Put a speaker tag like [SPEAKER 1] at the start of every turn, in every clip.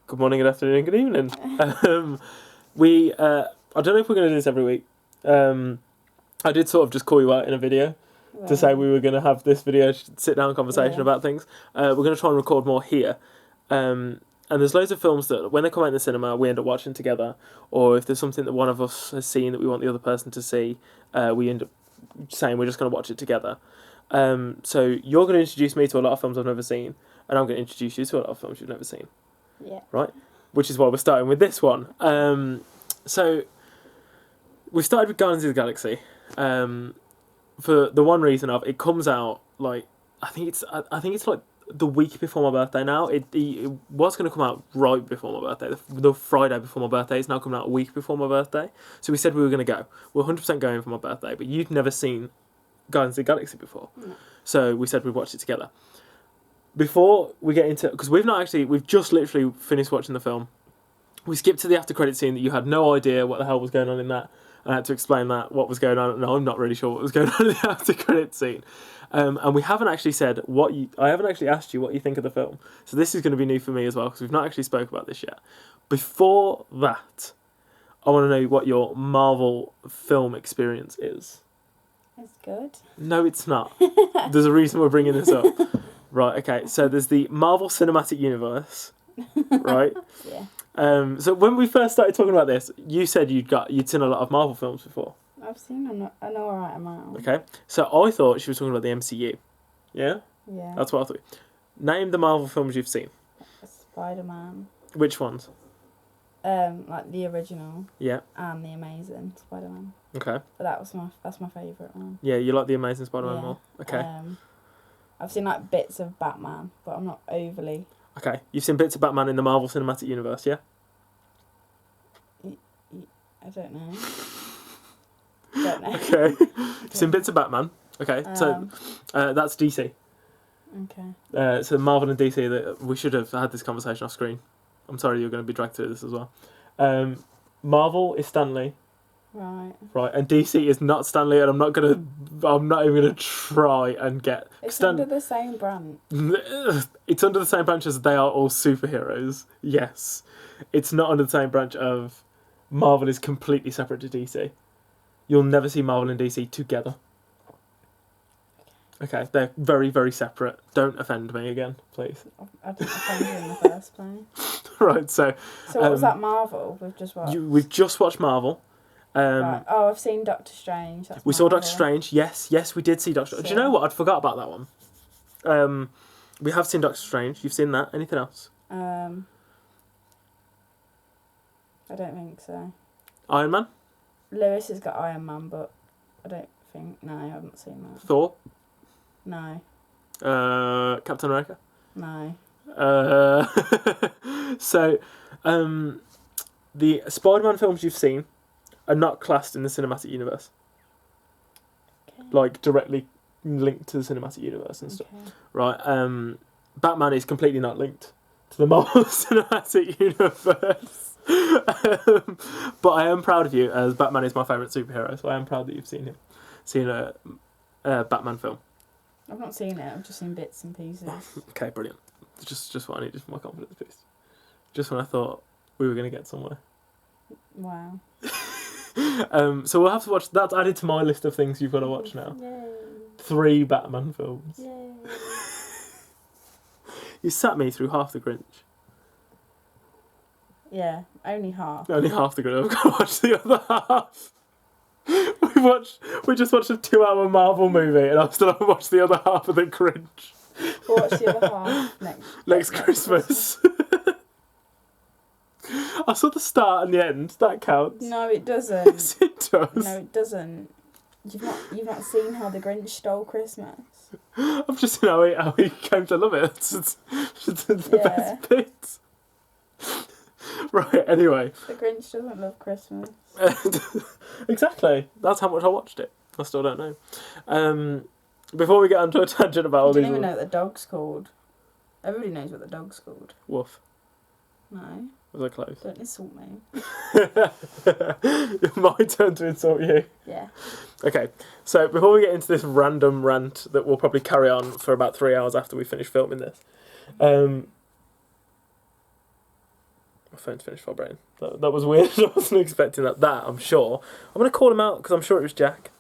[SPEAKER 1] Good morning, good afternoon, good evening. I don't know if we're going to do this every week. I did sort of just call you out in a video to say we were going to have this video sit-down conversation about things. We're going to try and record more here. And there's loads of films that, when they come out in the cinema, we end up watching together. Or if there's something that one of us has seen that we want the other person to see, we end up saying we're just going to watch it together. So you're going to introduce me to a lot of films I've never seen, and I'm going to introduce you to a lot of films you've never seen.
[SPEAKER 2] Yeah.
[SPEAKER 1] Right? Which is why we're starting with this one. So we started with Guardians of the Galaxy. For the one reason of it comes out like I think it's like the week before my birthday now. It was going to come out right before my birthday, the Friday before my birthday. It's now coming out a week before my birthday. So we said we were going to go. We're 100% going for my birthday, but you'd never seen Guardians of the Galaxy before. No. So we said we'd watch it together. Before we get into, because we've just literally finished watching the film. We skipped to the after credit scene that you had no idea what the hell was going on in that. I had to explain what was going on, and I'm not really sure what was going on in the after credit scene. And we haven't actually said I haven't actually asked you what you think of the film. So this is going to be new for me as well, because we've not actually spoke about this yet. Before that, I want to know what your Marvel film experience is.
[SPEAKER 2] It's good.
[SPEAKER 1] No, it's not. There's a reason we're bringing this up. Right, okay. So there's the Marvel Cinematic Universe, right?
[SPEAKER 2] Yeah.
[SPEAKER 1] So when we first started talking about this, you said you'd seen a lot of Marvel films before.
[SPEAKER 2] I've seen I know a right amount.
[SPEAKER 1] Okay. So I thought she was talking about the MCU. Yeah?
[SPEAKER 2] Yeah.
[SPEAKER 1] That's what I thought. Name the Marvel films you've seen.
[SPEAKER 2] Spider-Man.
[SPEAKER 1] Which ones?
[SPEAKER 2] Like the original.
[SPEAKER 1] Yeah.
[SPEAKER 2] And the Amazing Spider-Man.
[SPEAKER 1] Okay.
[SPEAKER 2] But that's my favourite one.
[SPEAKER 1] Yeah, you like the Amazing Spider-Man more? Okay.
[SPEAKER 2] I've seen like bits of Batman, but I'm not overly...
[SPEAKER 1] Okay. You've seen bits of Batman in the Marvel Cinematic Universe, yeah?
[SPEAKER 2] I don't know. Don't know.
[SPEAKER 1] Okay. You've seen bits of Batman. Okay. So that's DC.
[SPEAKER 2] Okay.
[SPEAKER 1] So Marvel and DC, that we should have had this conversation off screen. I'm sorry you're going to be dragged through this as well. Marvel is Stan Lee. Right, and DC is not Stan Lee, and I'm not even gonna try and get.
[SPEAKER 2] It's under the same branch.
[SPEAKER 1] It's under the same branch as they are all superheroes. Yes, it's not under the same branch of Marvel is completely separate to DC. You'll never see Marvel and DC together. Okay, they're very, very separate. Don't offend me again, please.
[SPEAKER 2] I didn't offend you in the first place.
[SPEAKER 1] Right, so
[SPEAKER 2] what was that Marvel we've just watched?
[SPEAKER 1] We've just watched Marvel.
[SPEAKER 2] Right. Oh, I've seen Doctor Strange.
[SPEAKER 1] We saw Doctor Strange. Yes, we did see Doctor Strange. Do you know what? I'd forgot about that one. We have seen Doctor Strange. You've seen that. Anything else?
[SPEAKER 2] I don't think so.
[SPEAKER 1] Iron Man?
[SPEAKER 2] Lewis has got Iron Man, but I don't think... No, I haven't seen that.
[SPEAKER 1] Thor?
[SPEAKER 2] No.
[SPEAKER 1] Captain America?
[SPEAKER 2] No.
[SPEAKER 1] So, the Spider-Man films you've seen are not classed in the cinematic universe.
[SPEAKER 2] Okay.
[SPEAKER 1] Like, directly linked to the cinematic universe and stuff.
[SPEAKER 2] Okay.
[SPEAKER 1] Right, Batman is completely not linked to the Marvel cinematic universe. But I am proud of you, as Batman is my favourite superhero, so I am proud that you've seen a Batman film.
[SPEAKER 2] I've not seen it, I've just seen bits and pieces.
[SPEAKER 1] Okay, brilliant. Just what I needed for my confidence boost. Just when I thought we were going to get somewhere.
[SPEAKER 2] Wow.
[SPEAKER 1] So we'll have to watch. That's added to my list of things you've got to watch now.
[SPEAKER 2] Yay.
[SPEAKER 1] 3 Batman films.
[SPEAKER 2] Yay.
[SPEAKER 1] You sat me through half the Grinch.
[SPEAKER 2] Yeah, only half.
[SPEAKER 1] Only half the Grinch. I've got to watch the other half. We just watched a 2-hour Marvel movie, and I still haven't watched the other half of the Grinch.
[SPEAKER 2] We'll watch the other half
[SPEAKER 1] next Christmas. I saw the start and the end. That counts.
[SPEAKER 2] No, it doesn't.
[SPEAKER 1] Yes, it does.
[SPEAKER 2] No, it doesn't. You've not seen how the Grinch stole Christmas.
[SPEAKER 1] I've just seen how he came to love it. It's the best bit. Right. Anyway.
[SPEAKER 2] The Grinch doesn't love Christmas.
[SPEAKER 1] Exactly. That's how much I watched it. I still don't know. Before we get onto a tangent about all these...
[SPEAKER 2] I don't even know what the dog's called. Everybody knows what the dog's called.
[SPEAKER 1] Woof.
[SPEAKER 2] No.
[SPEAKER 1] Was I close?
[SPEAKER 2] Don't insult me.
[SPEAKER 1] My turn to insult you.
[SPEAKER 2] Yeah.
[SPEAKER 1] Okay, so before we get into this random rant that we'll probably carry on for about 3 hours after we finish filming this, My phone's finished vibrating. That was weird. I wasn't expecting that. I'm sure. I'm going to call him out because I'm sure it was Jack.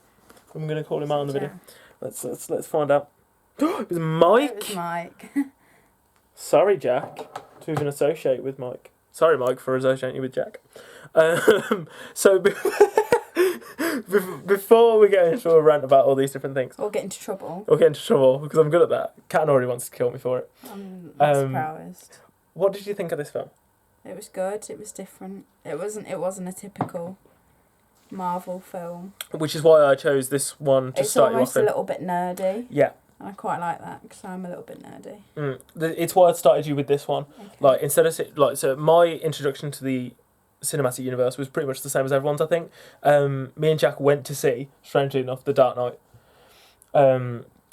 [SPEAKER 1] I'm going to call him out on the video. Let's find out. It was Mike.
[SPEAKER 2] It was Mike.
[SPEAKER 1] Sorry, Jack, to even associate with Mike. Sorry, Mike, for associating you with Jack. So before we get into a rant about all these different things,
[SPEAKER 2] Or get into trouble.
[SPEAKER 1] because I'm good at that. Kat already wants to kill me for it.
[SPEAKER 2] I'm not surprised.
[SPEAKER 1] What did you think of this film?
[SPEAKER 2] It was good. It was different. It wasn't a typical Marvel film.
[SPEAKER 1] Which is why I chose this one to
[SPEAKER 2] It's
[SPEAKER 1] start you off
[SPEAKER 2] almost a
[SPEAKER 1] in.
[SPEAKER 2] little bit nerdy.
[SPEAKER 1] Yeah.
[SPEAKER 2] And I quite like that because I'm a little bit nerdy.
[SPEAKER 1] It's why I started you with this one.
[SPEAKER 2] Okay.
[SPEAKER 1] Like instead of so my introduction to the cinematic universe was pretty much the same as everyone's. I think me and Jack went to see, strangely enough, The Dark Knight,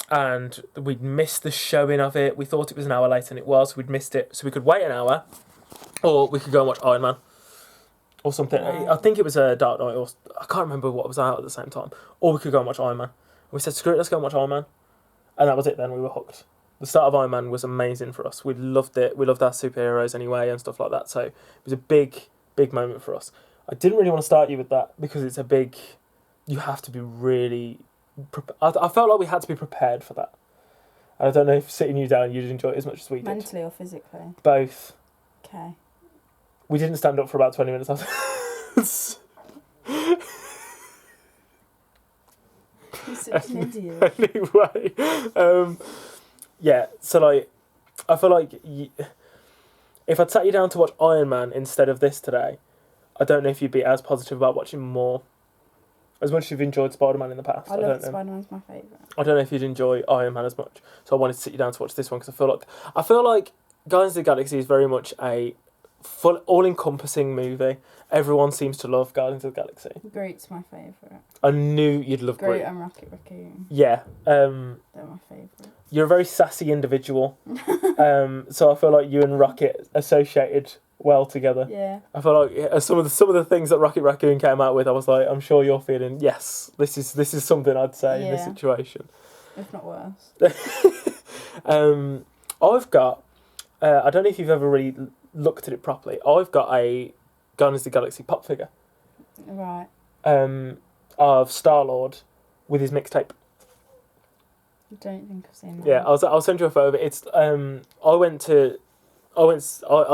[SPEAKER 1] and we'd missed the showing of it. We thought it was an hour later, and it was. We'd missed it, so we could wait an hour, or we could go and watch Iron Man, or something.
[SPEAKER 2] Right.
[SPEAKER 1] I think it was a Dark Knight, or I can't remember what was out at the same time. Or we could go and watch Iron Man. We said, screw it, let's go and watch Iron Man. And that was it then, we were hooked. The start of Iron Man was amazing for us. We loved it. We loved our superheroes anyway and stuff like that. So it was a big, big moment for us. I didn't really want to start you with that because it's a big... You have to be really... I felt like we had to be prepared for that. And I don't know if sitting you down you'd enjoy it as much as we did.
[SPEAKER 2] Mentally or physically?
[SPEAKER 1] Both.
[SPEAKER 2] Okay.
[SPEAKER 1] We didn't stand up for about 20 minutes after.
[SPEAKER 2] You're such an idiot.
[SPEAKER 1] Anyway, yeah, so like, I feel like if I'd sat you down to watch Iron Man instead of this today, I don't know if you'd be as positive about watching more. As much as you've enjoyed Spider-Man in the past.
[SPEAKER 2] I love Spider-Man's my favourite.
[SPEAKER 1] I don't know if you'd enjoy Iron Man as much. So I wanted to sit you down to watch this one because I feel like Guardians of the Galaxy is very much a full, all-encompassing movie. Everyone seems to love Guardians of the Galaxy.
[SPEAKER 2] Groot's my favourite.
[SPEAKER 1] I knew you'd love
[SPEAKER 2] Groot
[SPEAKER 1] Groot.
[SPEAKER 2] and Rocket Raccoon.
[SPEAKER 1] Yeah.
[SPEAKER 2] They're my favourite.
[SPEAKER 1] You're a very sassy individual. So I feel like you and Rocket associated well together.
[SPEAKER 2] Yeah.
[SPEAKER 1] I feel like some of the things that Rocket Raccoon came out with, I was like, I'm sure you're feeling, yes, this is something I'd say in this situation.
[SPEAKER 2] If not worse.
[SPEAKER 1] I've got, I don't know if you've ever really looked at it properly, I've got a Guardians of the Galaxy pop figure.
[SPEAKER 2] Right.
[SPEAKER 1] Of Star-Lord with his mixtape.
[SPEAKER 2] I don't think I've seen that.
[SPEAKER 1] Yeah, I'll send you a photo of it. It's I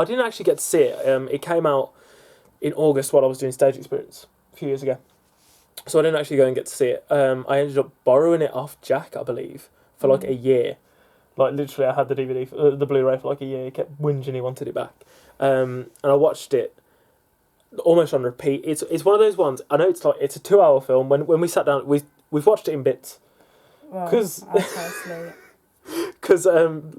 [SPEAKER 1] didn't actually get to see it. It came out in August while I was doing stage experience a few years ago. So I didn't actually go and get to see it. I ended up borrowing it off Jack, I believe, for like a year. Like literally I had the DVD, the Blu-ray for like a year. He kept whinging he wanted it back. And I watched it almost on repeat. It's one of those ones, I know it's a 2-hour film. When we sat down, we've watched it in bits.
[SPEAKER 2] Well,
[SPEAKER 1] Because
[SPEAKER 2] I fell asleep.
[SPEAKER 1] Because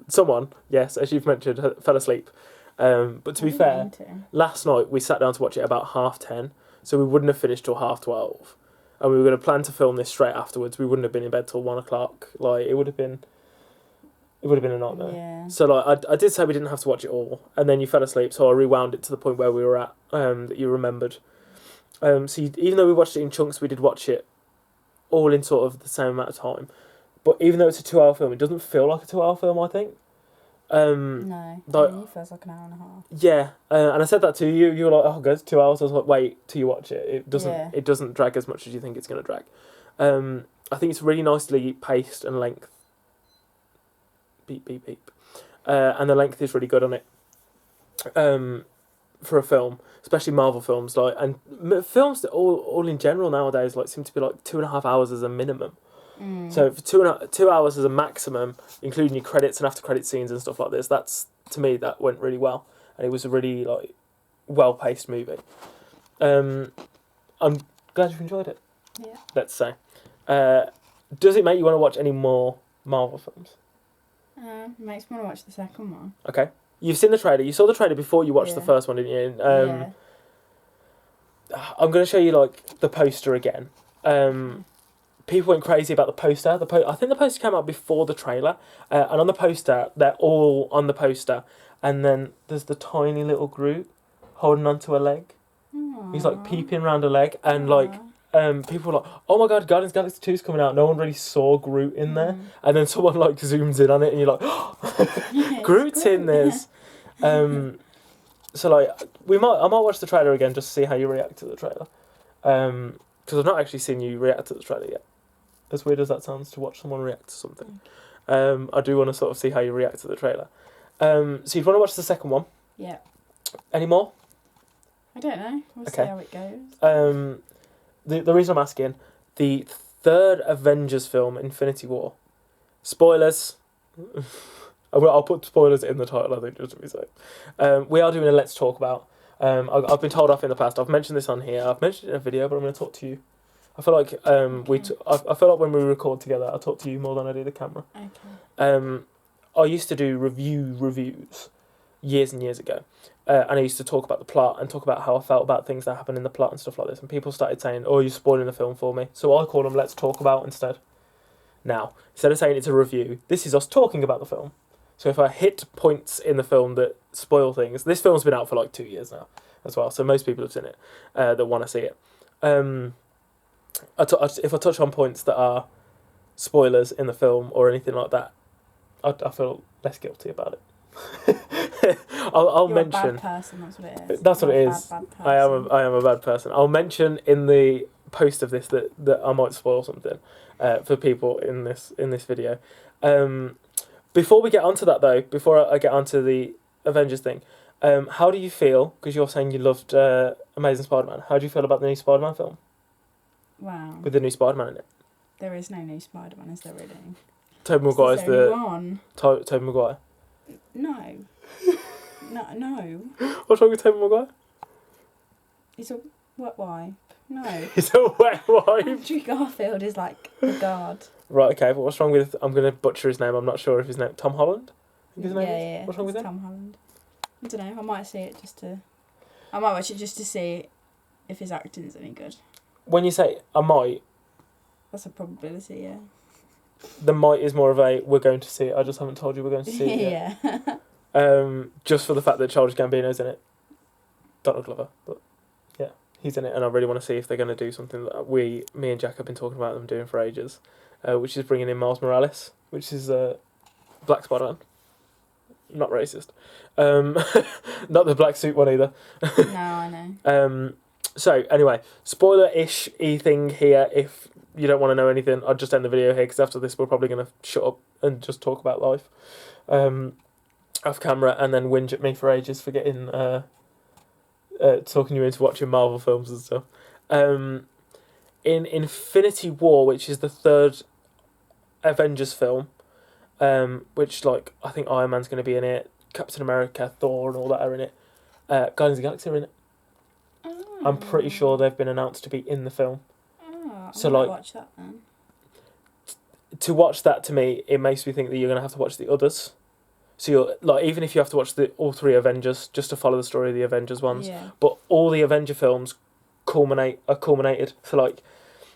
[SPEAKER 1] someone, yes, as you've mentioned, fell asleep. But to be fair, last night we sat down to watch it about 10:30, so we wouldn't have finished till 12:30. And we were going to plan to film this straight afterwards. We wouldn't have been in bed till 1 o'clock. Like it would have been a nightmare.
[SPEAKER 2] Yeah.
[SPEAKER 1] So like I did say we didn't have to watch it all, and then you fell asleep, so I rewound it to the point where we were at that you remembered. Even though we watched it in chunks, we did watch it all in sort of the same amount of time. But even though it's a 2-hour film, it doesn't feel like a 2-hour film, I think.
[SPEAKER 2] No, it feels like an hour and a half.
[SPEAKER 1] Yeah, and I said that to you. You were like, "Oh, guys, 2 hours." I was like, "Wait till you watch it. It doesn't drag as much as you think it's going to drag." I think it's really nicely paced and length. Beep beep beep, and the length is really good on it. For a film, especially Marvel films, and films that all in general nowadays seem to be 2.5 hours as a minimum. So for 2 hours as a maximum, including your credits and after credit scenes and stuff like this, that's to me that went really well, and it was a really well paced movie. I'm glad you enjoyed it.
[SPEAKER 2] Yeah.
[SPEAKER 1] Let's say, does it make you want to watch any more Marvel films?
[SPEAKER 2] Makes me want to watch the second one.
[SPEAKER 1] Okay, you've seen the trailer. You saw the trailer before you watched the first one, didn't you?
[SPEAKER 2] Yeah.
[SPEAKER 1] I'm going to show you the poster again. People went crazy about the poster. I think the poster came out before the trailer, and on the poster, they're all on the poster, and then there's the tiny little Groot holding onto a leg.
[SPEAKER 2] Aww.
[SPEAKER 1] He's peeping around a leg, and people were like, "Oh my god, Guardians of the Galaxy 2's coming out." No one really saw Groot in there, and then someone zooms in on it, and you're like, oh, "Groot's in this." So like I might watch the trailer again just to see how you react to the trailer. Because I've not actually seen you react to the trailer yet. As weird as that sounds to watch someone react to something. I do want to sort of see how you react to the trailer. So you'd want to watch the second one.
[SPEAKER 2] Yeah.
[SPEAKER 1] Any more?
[SPEAKER 2] I don't know. We'll
[SPEAKER 1] Okay.
[SPEAKER 2] see how it goes.
[SPEAKER 1] The reason I'm asking, the third Avengers film, Infinity War. Spoilers. I'll put spoilers in the title, I think, just to be safe. We are doing a Let's Talk About. I've been told off in the past. I've mentioned this on here. I've mentioned it in a video, but I'm going to talk to you. I feel like I feel like when we record together, I talk to you more than I do the camera.
[SPEAKER 2] Okay.
[SPEAKER 1] I used to do reviews years and years ago, and I used to talk about the plot and talk about how I felt about things that happen in the plot and stuff like this. And people started saying, "Oh, you're spoiling the film for me." So I call them Let's Talk About instead. Now, instead of saying it's a review, this is us talking about the film. So if I hit points in the film that spoil things, this film's been out for like 2 years now as well, so most people have seen it that want to see it. If I touch on points that are spoilers in the film or anything like that, I feel less guilty about it. I'll
[SPEAKER 2] You're
[SPEAKER 1] mention.
[SPEAKER 2] a bad person. That's what it is.
[SPEAKER 1] That's what
[SPEAKER 2] You're
[SPEAKER 1] it
[SPEAKER 2] a
[SPEAKER 1] is.
[SPEAKER 2] bad person.
[SPEAKER 1] I am a bad person. I'll mention in the post of this that I might spoil something for people in this video. Before we get onto that though, before I get onto the Avengers thing, how do you feel? Because you're saying you loved Amazing Spider-Man. How do you feel about the new Spider-Man film
[SPEAKER 2] Wow.
[SPEAKER 1] with the new Spider-Man in it?
[SPEAKER 2] There is no new Spider-Man, is there really?
[SPEAKER 1] Tobey Maguire's
[SPEAKER 2] Is there
[SPEAKER 1] the
[SPEAKER 2] one?
[SPEAKER 1] Tobey Maguire.
[SPEAKER 2] No. No.
[SPEAKER 1] What's wrong with Tobey Maguire?
[SPEAKER 2] He's a wet wipe. No.
[SPEAKER 1] He's a wet wipe.
[SPEAKER 2] Andrew Garfield is like the god.
[SPEAKER 1] Right. Okay. But what's wrong with? I'm gonna butcher his name. I'm not sure if his name. Tom Holland. I think his name is.
[SPEAKER 2] Yeah.
[SPEAKER 1] What's wrong with
[SPEAKER 2] it's
[SPEAKER 1] him?
[SPEAKER 2] Tom Holland. I don't know. I might see it just to. I might watch it just to see if his acting's any good.
[SPEAKER 1] When you say I might,
[SPEAKER 2] That's a probability, yeah.
[SPEAKER 1] the might is more of a we're going to see it. I just haven't told you we're going to see it yet.
[SPEAKER 2] Yeah.
[SPEAKER 1] Just for the fact that Childish Gambino's in it. Donald Glover, but yeah, he's in it, and I really want to see if they're going to do something that me and Jack have been talking about them doing for ages, which is bringing in Miles Morales, which is Black Spider-Man. Not racist. Not the black suit one either.
[SPEAKER 2] No, I know.
[SPEAKER 1] So anyway, spoiler-ish thing here. If you don't want to know anything, I'll just end the video here because after this we're probably going to shut up and just talk about life off camera and then whinge at me for ages for getting talking you into watching Marvel films and stuff. In Infinity War, which is the third Avengers film, which like I think Iron Man's going to be in it, Captain America, Thor, and all that are in it. Guardians of the Galaxy are in it.
[SPEAKER 2] Oh.
[SPEAKER 1] I'm pretty sure they've been announced to be in the film.
[SPEAKER 2] Oh,
[SPEAKER 1] So,
[SPEAKER 2] I might
[SPEAKER 1] like-
[SPEAKER 2] watch that then.
[SPEAKER 1] To watch that, to me, it makes me think that you're going to have to watch the others. So you're like, even if you have to watch all three Avengers just to follow the story of the Avengers ones,
[SPEAKER 2] Yeah.
[SPEAKER 1] but all the Avenger films culminated. So like,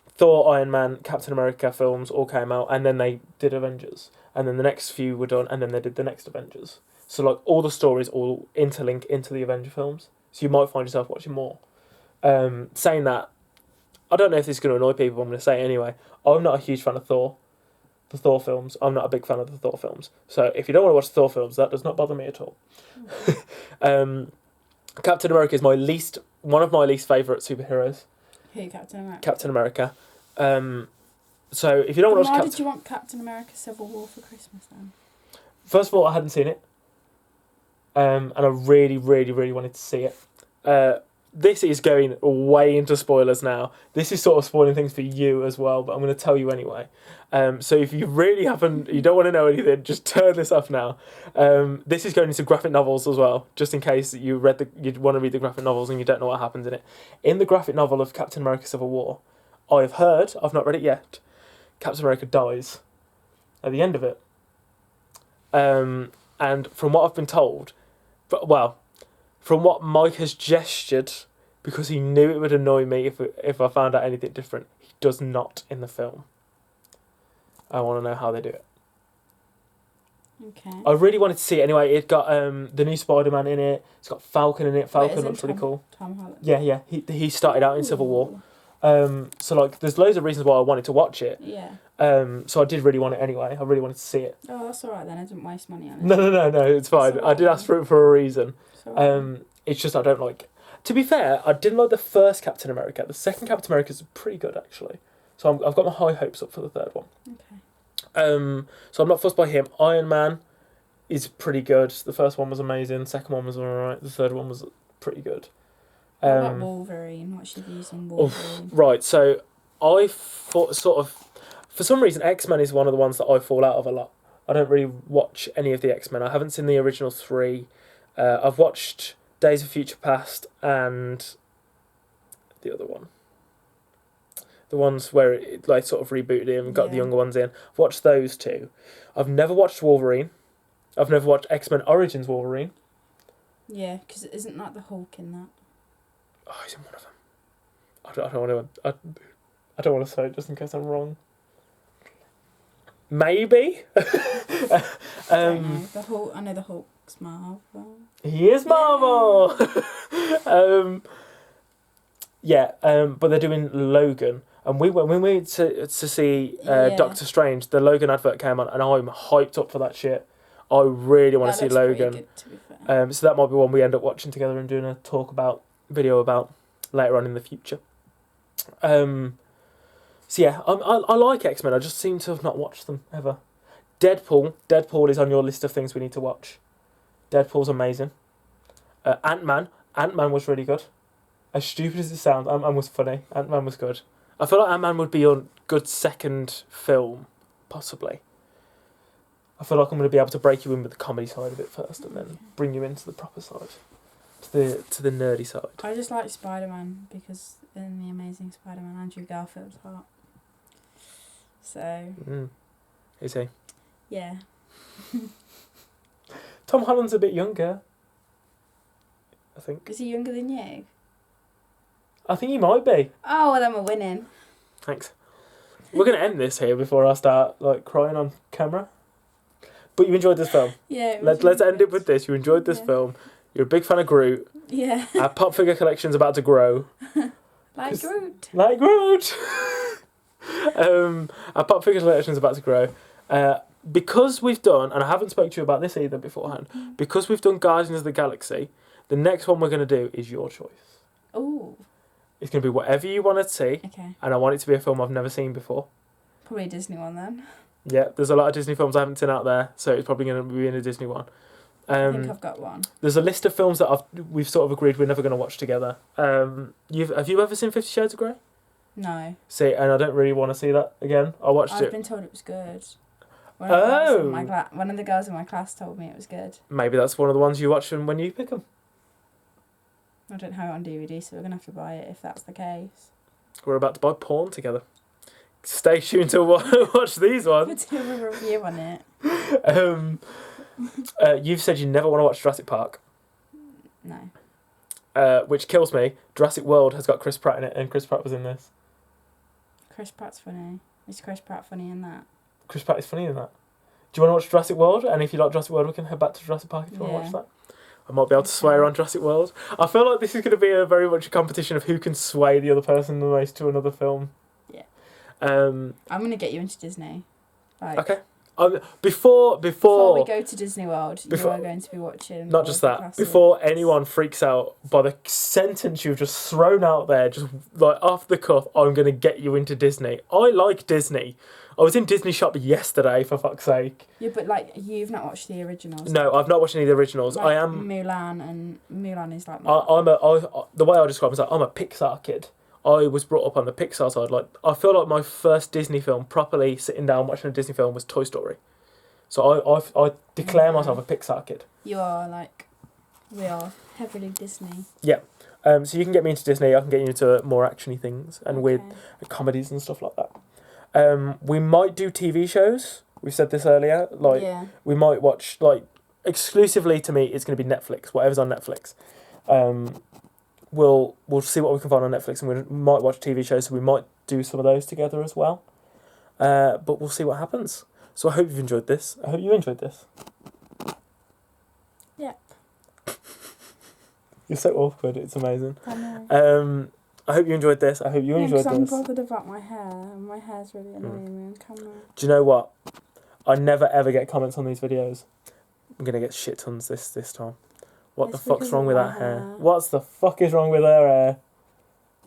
[SPEAKER 1] Thor, Iron Man, Captain America films all came out, and then they did Avengers, and then the next few were done, and then they did the next Avengers. So like, all the stories all interlink into the Avenger films. So you might find yourself watching more. Saying that, I don't know if this is going to annoy people. I'm going to say it anyway. I'm not a huge fan of Thor. The Thor films. I'm not a big fan of the Thor films. So if you don't want to watch the Thor films, that does not bother me at all. Captain America is one of my least favourite superheroes.
[SPEAKER 2] Who, Captain America?
[SPEAKER 1] Captain America. So if you don't want to watch
[SPEAKER 2] Why
[SPEAKER 1] Captain...
[SPEAKER 2] did you want Captain America Civil War for Christmas then?
[SPEAKER 1] First of all, I hadn't seen it. And I really, really, really wanted to see it. This is going way into spoilers now. This is sort of spoiling things for you as well, but I'm going to tell you anyway. So if you really you don't want to know anything, just turn this off now. This is going into graphic novels as well, just in case you want to read the graphic novels and you don't know what happens in it. In the graphic novel of Captain America Civil War, I've not read it yet, Captain America dies at the end of it. And from what I've been told, from what Mike has gestured, because he knew it would annoy me if I found out anything different, he does not in the film. I want to know how they do it.
[SPEAKER 2] Okay.
[SPEAKER 1] I really wanted to see it anyway. It got the new Spider-Man in it. It's got Falcon in it. Falcon
[SPEAKER 2] Wait,
[SPEAKER 1] looks really cool.
[SPEAKER 2] Tom Holland.
[SPEAKER 1] Yeah. He started out in Civil War.
[SPEAKER 2] Ooh.
[SPEAKER 1] So like, there's loads of reasons why I wanted to watch it.
[SPEAKER 2] Yeah.
[SPEAKER 1] So I did really want it anyway. I really wanted to see it.
[SPEAKER 2] Oh, that's alright then. I didn't waste money on it.
[SPEAKER 1] No, it's fine.
[SPEAKER 2] That's
[SPEAKER 1] I did
[SPEAKER 2] alright.
[SPEAKER 1] ask for it for a reason.
[SPEAKER 2] It's alright.
[SPEAKER 1] It's just I don't like. To be fair, I didn't like the first Captain America. The second Captain America is pretty good actually. So I've got my high hopes up for the third one.
[SPEAKER 2] Okay.
[SPEAKER 1] So I'm not fussed by him. Iron Man is pretty good. The first one was amazing. The second one was alright. The third one was pretty good.
[SPEAKER 2] What about Wolverine? What's your views on Wolverine?
[SPEAKER 1] Right, so I thought sort of, for some reason, X-Men is one of the ones that I fall out of a lot. I don't really watch any of the X-Men. I haven't seen the original 3. I've watched Days of Future Past and the other one. The ones where it like sort of rebooted it and got the younger ones in. I've watched those 2. I've never watched Wolverine. I've never watched X-Men Origins Wolverine.
[SPEAKER 2] Yeah, because isn't that the Hulk in that?
[SPEAKER 1] Oh, he's in one of them. I don't want to say it just in case I'm wrong. Maybe.
[SPEAKER 2] The Hulk. I know the Hulk's Marvel.
[SPEAKER 1] He is Marvel. But they're doing Logan, and when we went to see Doctor Strange, the Logan advert came on, and I'm hyped up for that shit. I really want to see Logan.
[SPEAKER 2] Good, to be fair.
[SPEAKER 1] So that might be one we end up watching together and doing a video about later on in the future. So yeah, I like X-Men. I just seem to have not watched them ever. Deadpool is on your list of things we need to watch. Deadpool's amazing. Ant-Man was really good. As stupid as it sounds, Ant-Man was funny. Ant-Man was good. I feel like Ant-Man would be your good second film, possibly. I feel like I'm going to be able to break you in with the comedy side of it first, and then bring you into the proper side, to the nerdy side.
[SPEAKER 2] I just like Spider-Man because in The Amazing Spider-Man, Andrew Garfield's hot. So.
[SPEAKER 1] Is he?
[SPEAKER 2] Yeah.
[SPEAKER 1] Tom Holland's a bit younger, I think.
[SPEAKER 2] Is he younger than you?
[SPEAKER 1] I think he might be.
[SPEAKER 2] Oh, well, then we're winning.
[SPEAKER 1] Thanks. We're going to end this here before I start crying on camera. But you enjoyed this film.
[SPEAKER 2] Yeah.
[SPEAKER 1] Let's end it with this. You enjoyed this film. You're a big fan of Groot.
[SPEAKER 2] Yeah.
[SPEAKER 1] Our pop figure collection's about to grow.
[SPEAKER 2] Like Groot.
[SPEAKER 1] Like Groot. Our pop figure collection's about to grow. Because we've done, and I haven't spoke to you about this either beforehand, because we've done Guardians of the Galaxy, the next one we're going to do is your choice.
[SPEAKER 2] Ooh.
[SPEAKER 1] It's going to be whatever you want to see.
[SPEAKER 2] Okay.
[SPEAKER 1] And I want it to be a film I've never seen before.
[SPEAKER 2] Probably a Disney one then.
[SPEAKER 1] Yeah, there's a lot of Disney films I haven't seen out there, so it's probably going to be in a Disney one.
[SPEAKER 2] I think I've got one.
[SPEAKER 1] There's a list of films that we've sort of agreed we're never going to watch together. Have you ever seen 50 Shades of Grey?
[SPEAKER 2] No.
[SPEAKER 1] See, and I don't really want to see that again.
[SPEAKER 2] I've been told it was good. One of the girls in my class told me it was good.
[SPEAKER 1] Maybe that's one of the ones you watch when you pick them.
[SPEAKER 2] I don't have it on DVD, so we're going to have to buy it if that's the case.
[SPEAKER 1] We're about to buy porn together. Stay tuned to watch these ones.
[SPEAKER 2] We'll do a review on it.
[SPEAKER 1] You've said you never want to watch Jurassic Park.
[SPEAKER 2] No.
[SPEAKER 1] Which kills me. Jurassic World has got Chris Pratt in it, and Chris Pratt was in this.
[SPEAKER 2] Chris Pratt's funny. Is Chris Pratt funny in that?
[SPEAKER 1] Chris Pratt is funny in that. Do you want to watch Jurassic World? And if you like Jurassic World, we can head back to Jurassic Park if you want to watch that. I might be able to swear on Jurassic World. I feel like this is going to be very much a competition of who can sway the other person the most to another film.
[SPEAKER 2] Yeah.
[SPEAKER 1] I'm
[SPEAKER 2] going to get you into Disney.
[SPEAKER 1] Okay. Before
[SPEAKER 2] we go to Disney World, you are going to be watching.
[SPEAKER 1] Not just that. Before anyone freaks out by the sentence you've just thrown out there, just off the cuff, I'm going to get you into Disney. I like Disney. I was in Disney Shop yesterday, for fuck's sake.
[SPEAKER 2] Yeah, but you've not watched the originals.
[SPEAKER 1] No, I've not watched any of the originals. I am
[SPEAKER 2] Mulan, and Mulan is like.
[SPEAKER 1] The way I describe myself, I'm a Pixar kid. I was brought up on the Pixar side. I feel like my first Disney film, properly sitting down watching a Disney film, was Toy Story. So I declare myself a Pixar kid.
[SPEAKER 2] You are we are heavily Disney.
[SPEAKER 1] Yeah. So you can get me into Disney. I can get you into more actiony things and weird comedies and stuff like that. We might do TV shows. We said this earlier. We might watch exclusively. To me, it's going to be Netflix. Whatever's on Netflix. We'll see what we can find on Netflix, and we might watch TV shows. So we might do some of those together as well. But we'll see what happens. So I hope you've enjoyed this. I hope you enjoyed this.
[SPEAKER 2] Yep.
[SPEAKER 1] You're so awkward. It's amazing.
[SPEAKER 2] I know.
[SPEAKER 1] I hope you enjoyed this. I hope you enjoyed this.
[SPEAKER 2] I'm bothered about my hair. My hair's really annoying me on camera.
[SPEAKER 1] Do you know what? I never ever get comments on these videos. I'm gonna get shit tons this time. What the
[SPEAKER 2] It's
[SPEAKER 1] fuck's
[SPEAKER 2] because
[SPEAKER 1] wrong
[SPEAKER 2] of
[SPEAKER 1] with
[SPEAKER 2] my
[SPEAKER 1] that hair?
[SPEAKER 2] hair.
[SPEAKER 1] What's the fuck is wrong with her hair?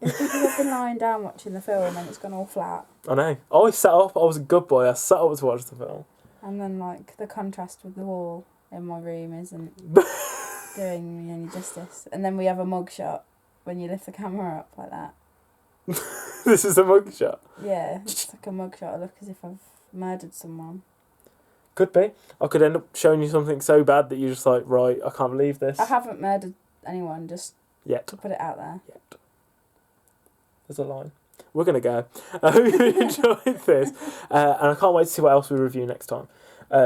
[SPEAKER 2] It's because I've been lying down watching the film and it's gone all flat.
[SPEAKER 1] I know. I always sat up. I was a good boy. I sat up to watch the film.
[SPEAKER 2] And then, like, the contrast with the wall in my room isn't doing me any justice. And then we have a mug shot when you lift the camera up like that.
[SPEAKER 1] This is a mugshot.
[SPEAKER 2] Yeah, it's like a mug shot. I look as if I've murdered someone.
[SPEAKER 1] Could be. I could end up showing you something so bad that you're just like, right, I can't believe this.
[SPEAKER 2] I haven't murdered anyone, just
[SPEAKER 1] Yet.
[SPEAKER 2] to put it out there.
[SPEAKER 1] Yet. There's a line. We're going to go. I hope you enjoyed this. And I can't wait to see what else we review next time.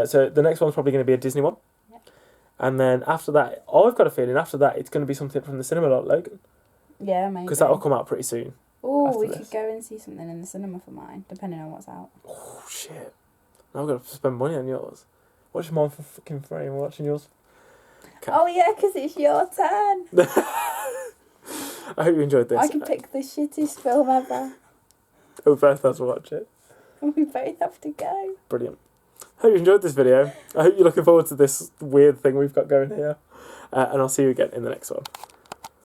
[SPEAKER 1] So the next one's probably going to be a Disney one.
[SPEAKER 2] Yep.
[SPEAKER 1] And then after that, I've got a feeling after that it's going to be something from the cinema like Logan.
[SPEAKER 2] Yeah, maybe.
[SPEAKER 1] Because that'll come out pretty soon.
[SPEAKER 2] Oh,
[SPEAKER 1] after
[SPEAKER 2] we
[SPEAKER 1] this.
[SPEAKER 2] could go and see something in the cinema for mine, depending on what's out.
[SPEAKER 1] Oh, shit. Now I've got to spend money on yours. Watch mine for fucking free and watching yours. Okay.
[SPEAKER 2] Oh, yeah, because it's your turn.
[SPEAKER 1] I hope you enjoyed this.
[SPEAKER 2] I can pick the shittest film ever.
[SPEAKER 1] We both have to watch it.
[SPEAKER 2] And we both have to go.
[SPEAKER 1] Brilliant. Hope you enjoyed this video. I hope you're looking forward to this weird thing we've got going here. And I'll see you again in the next one.